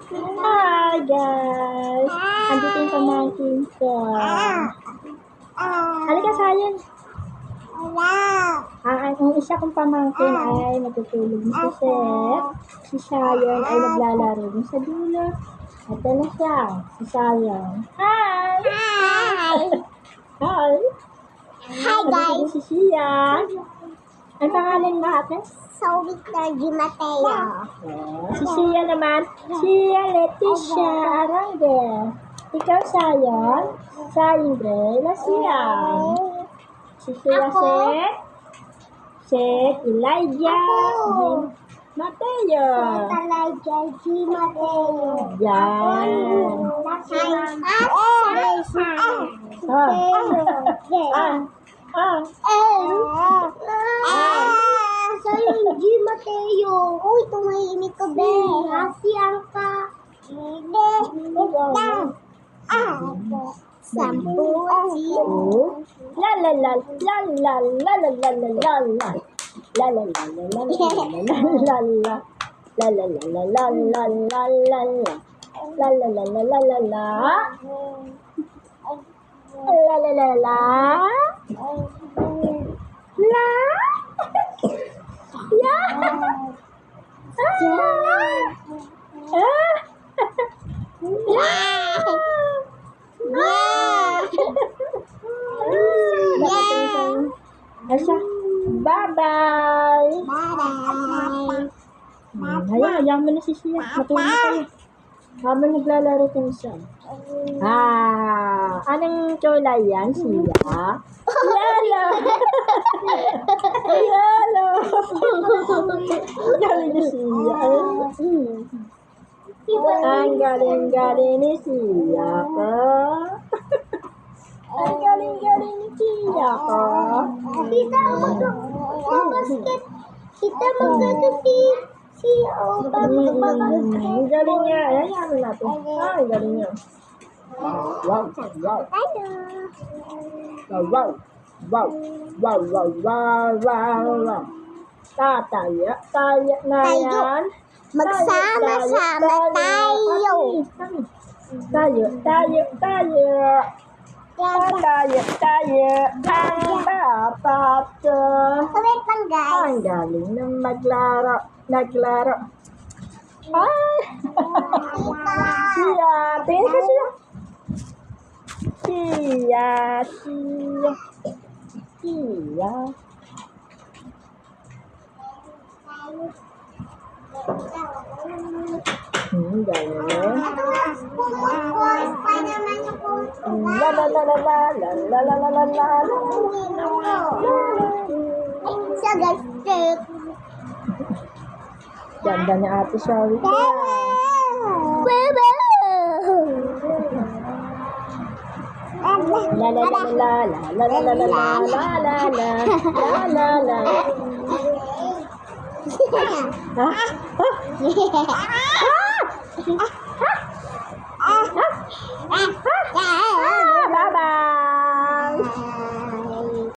Hi guys! Andito yung pamangkin ko. Halika Sayan. Ang isa kong pamangkin ay natutulog na si Seth. Si Sayan ay naglalaro din sa dulo. At na siya, si Sayan. Hi! Hi! Hi guys! Si Siya. Ang pangalan mo ate? Sophie Tergy Mateo. Si Siya naman, Siya Leticia Arangel. Ikaw, Sayan? Sayan na siya. Si Siya Seth, Elijah, Mateo. Elijah G. Mateo. Yan. Sayang G. Mateo. Uy, tumahimik ka, be. Hasiyang ka. Sampu. La la la la la la la la la la la. La la la la la la la la. La la la la la la la la la. La la la la la la la. La la la la. La. Ya. Asa? Bye-bye! Hayaan mo na si Siya. Matulog tayo. Habang naglalaro ko siya. Anong chola yan, Siya? Yalo! Yalo! Galing ni Siya. Ang galing-galing ni Siya ko. Ang galing-galing ni Siya ko. Kita mag-basket. Kita mag-basket. Ang galing niya. Ayan natin. Ang galing niya. Wow. Wow. Wow. Wow. Wow. Wow. Wow. Wow. Tataya na yan. Magsama-sama tayo. Tayo. Ang dapat ko. Wait lang guys. Ang galing na naglaro. Ay! Siya! Tingin ka siya! Siya! Galing. La la la la la la la la la la la. Siya guys. Ganda niya ate Shari. La la la la la la la la la la la la la. Ah!